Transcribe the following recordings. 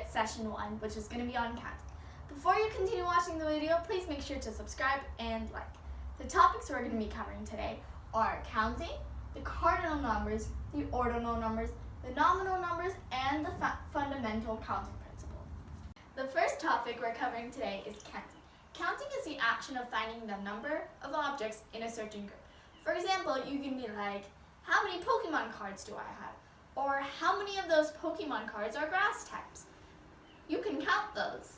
at session 1, which is going to be on counting. Before you continue watching the video, please make sure to subscribe and like. The topics we're going to be covering today are counting, the cardinal numbers, the ordinal numbers, the nominal numbers, and the fundamental counting principle. The first topic we're covering today is counting. Counting is the action of finding the number of objects in a certain group. For example, you can be like, how many Pokemon cards do I have? Or how many of those Pokemon cards are grass types? You can count those.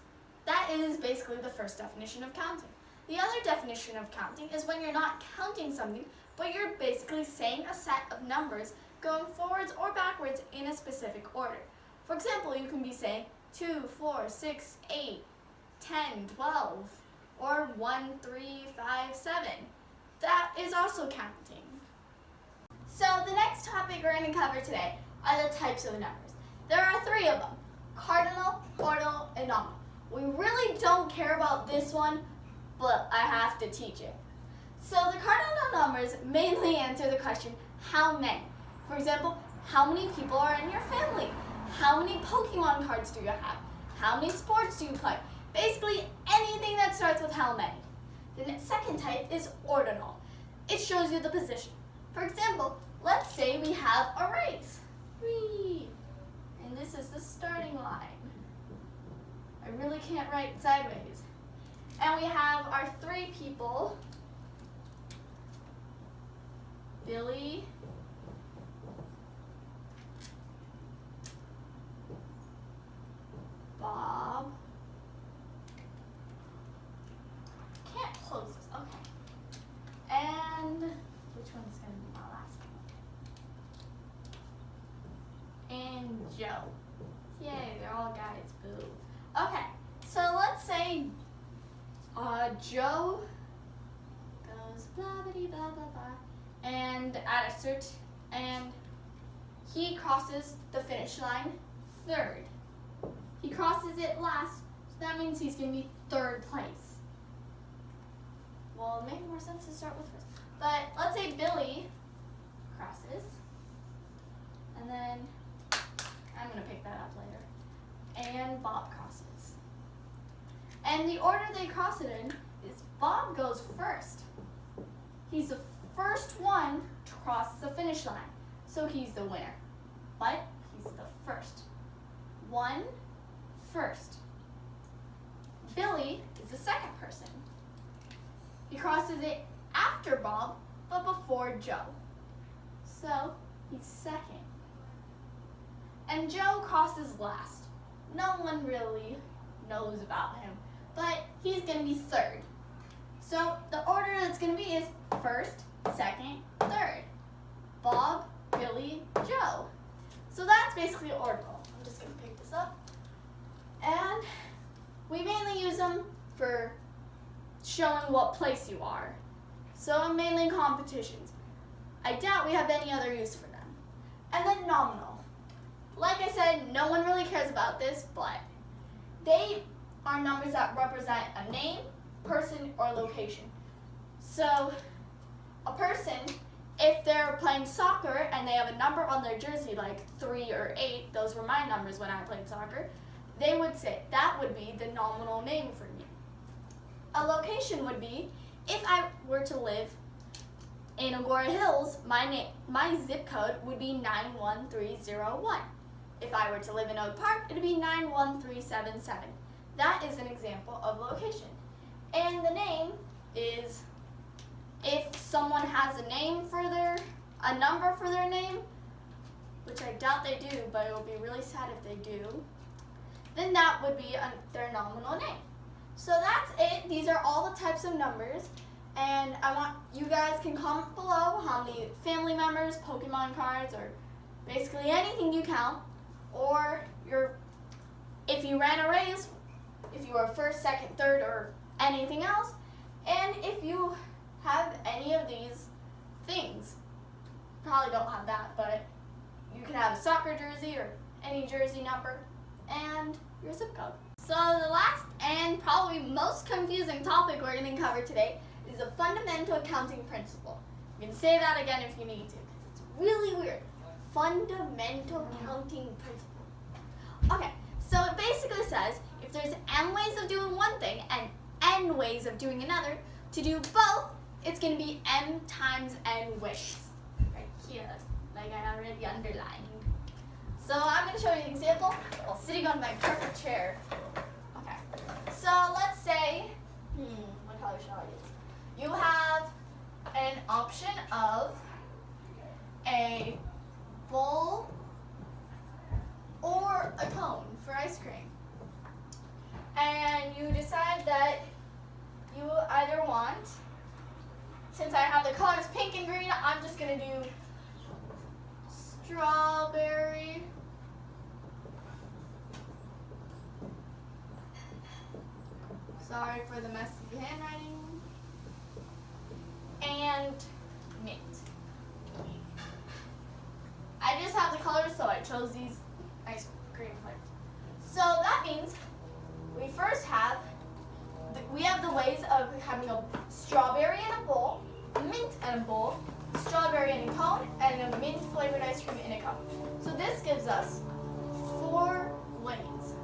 That is basically the first definition of counting. The other definition of counting is when you're not counting something, but you're basically saying a set of numbers going forwards or backwards in a specific order. For example, you can be saying 2, 4, 6, 8, 10, 12, or 1, 3, 5, 7. That is also counting. So the next topic we're going to cover today are the types of numbers. There are 3 of them: cardinal, ordinal, and nominal. We really don't care about this one, but I have to teach it. So the cardinal numbers mainly answer the question, how many? For example, how many people are in your family? How many Pokemon cards do you have? How many sports do you play? Basically anything that starts with how many. The second type is ordinal. It shows you the position. For example, let's say we have a race. Whee! And this is the starting line. I really can't write sideways. And we have our 3 people, Billy, Bob, can't close this, okay, and which one's going to be my last one? And Joe. Yay, they're all guys, boo. Okay, so let's say Joe goes blah blah blah blah blah, and he crosses the finish line 3rd. He crosses it last, so that means he's going to be 3rd place. Well, it makes more sense to start with first. But let's say Billy crosses, and then I'm going to pick that up later, and Bob crosses. And the order they cross it in is Bob goes first. He's the first one to cross the finish line, so he's the winner. But he's the first. First. Billy is the second person. He crosses it after Bob, but before Joe. So he's second. And Joe crosses last. No one really knows about him, but he's going to be 3rd. So the order that's going to be is 1st, 2nd, 3rd. Bob, Billy, Joe. So that's basically ordinal. I'm just going to pick this up. And we mainly use them for showing what place you are. So mainly competitions. I doubt we have any other use for them. And then nominal. Like I said, no one really cares about this, but they are numbers that represent a name, person, or location. So a person, if they're playing soccer and they have a number on their jersey like 3 or 8, those were my numbers when I played soccer, they would say that would be the nominal name for me. A location would be, if I were to live in Agora Hills, my zip code would be 91301. If I were to live in Oak Park, it would be 91377. That is an example of location. And the name is, if someone has a number for their name, which I doubt they do, but it would be really sad if they do, then that would be their nominal name. So that's it. These are all the types of numbers. And I want you guys can comment below how many family members, Pokemon cards, or basically anything you count, or if you ran a race, if you were 1st, 2nd, 3rd, or anything else, and if you have any of these things. Probably don't have that, but you can have a soccer jersey or any jersey number and your zip code. So the last and probably most confusing topic we're going to cover today is the fundamental counting principle. You can say that again if you need to, because it's really weird. Fundamental counting principle. Okay, so it basically m ways of doing one thing and n ways of doing another, to do both, it's going to be m times n ways. Right here, like I already underlined. So I'm going to show you an example while sitting on my perfect chair. Okay, so let's say, what color shall I use? You have an option of a bowl or a cone for ice cream. And you decide that you either want, since I have the colors pink and green, I'm just going to do strawberry, sorry for the messy handwriting, and mint. I just have the colors, so I chose these ice cream flavors. So that means we first have the ways of having a strawberry in a bowl, mint in a bowl, strawberry in a cone, and a mint flavored ice cream in a cone. So this gives us 4 ways,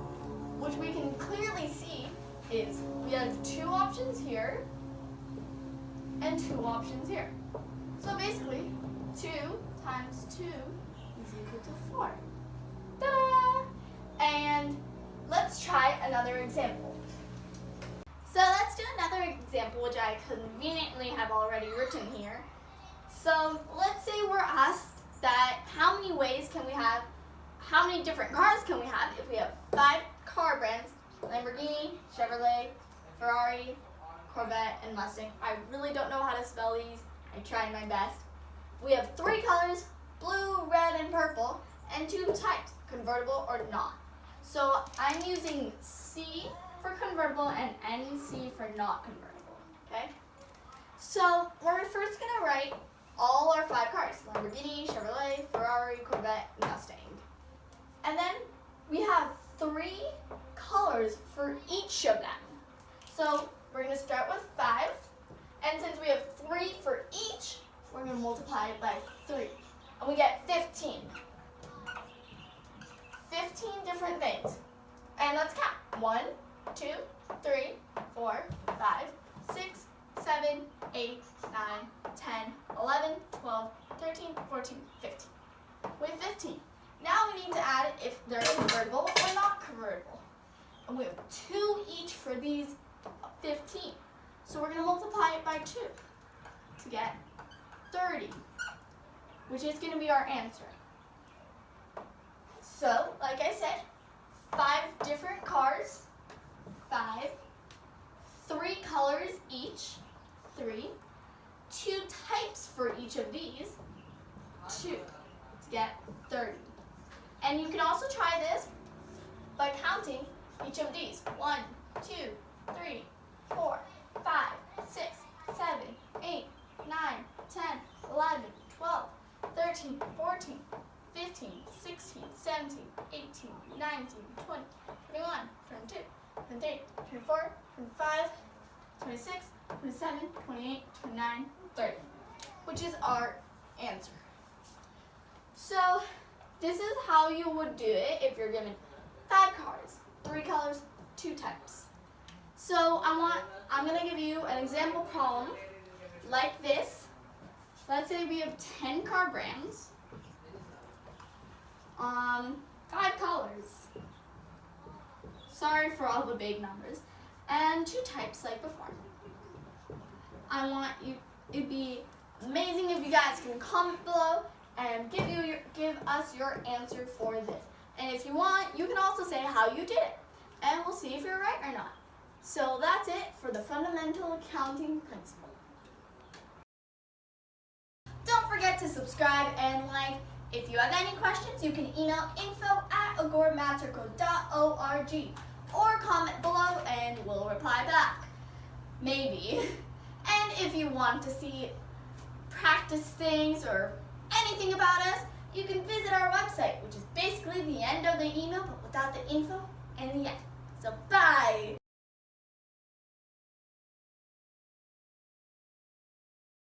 which we can clearly see is we have 2 options here and 2 options here. So basically, 2 times 2 is equal to 4. Ta-da! And let's try another example. So let's do another example, which I conveniently have already written here. So let's say we're asked that how many ways can we have, how many different cars can we have if we have 5 car brands: Lamborghini, Chevrolet, Ferrari, Corvette, and Mustang. I really don't know how to spell these. I tried my best. We have 3 colors: blue, red, and purple, and 2 types, convertible or not. So I'm using C for convertible and NC for not convertible, okay? So we're first gonna write all our 5 cars: Lamborghini, Chevrolet, Ferrari, Corvette, and Mustang. And then we have 3 colors for each of them. So we're gonna start with 5, and since we have 3 for each, we're gonna multiply it by 3, and we get 15. 15 different things. And let's count. 1, 2, 3, 4, 5, 6, 7, 8, 9, 10, 11, 12, 13, 14, 15. We have 15. Now we need to add if they're convertible or not convertible. And we have 2 each for these 15. So we're going to multiply it by 2 to get 30, which is going to be our answer. So, like I said, 5 different cars, 5, 3 colors each, 3, 2 types for each of these, 2, to get 30. And you can also try this by counting each of these. 1, 2, 3, 4, 5, 6, 7, 8, 9, 10, 11, 12, 13, 14, 15, 16, 17, 18, 19, 20, 21, 22, 23, 24, 25, 26, 27, 28, 29, 30, which is our answer. So this is how you would do it if you're given 5 cars, 3 colors, 2 types. So I'm going to give you an example problem like this. Let's say we have 10 car brands, 5 colors. Sorry for all the big numbers. And 2 types like before. It'd be amazing if you guys can comment below and give us your answer for this. And if you want, you can also say how you did it, and we'll see if you're right or not. So that's it for the fundamental accounting principle. Don't forget to subscribe and like. If you have any questions, you can email info@agoramatrico.org or comment below and we'll reply back. Maybe. And if you want to see practice things or anything about us, you can visit our website, which is basically the end of the email, but without the info and the end. So bye!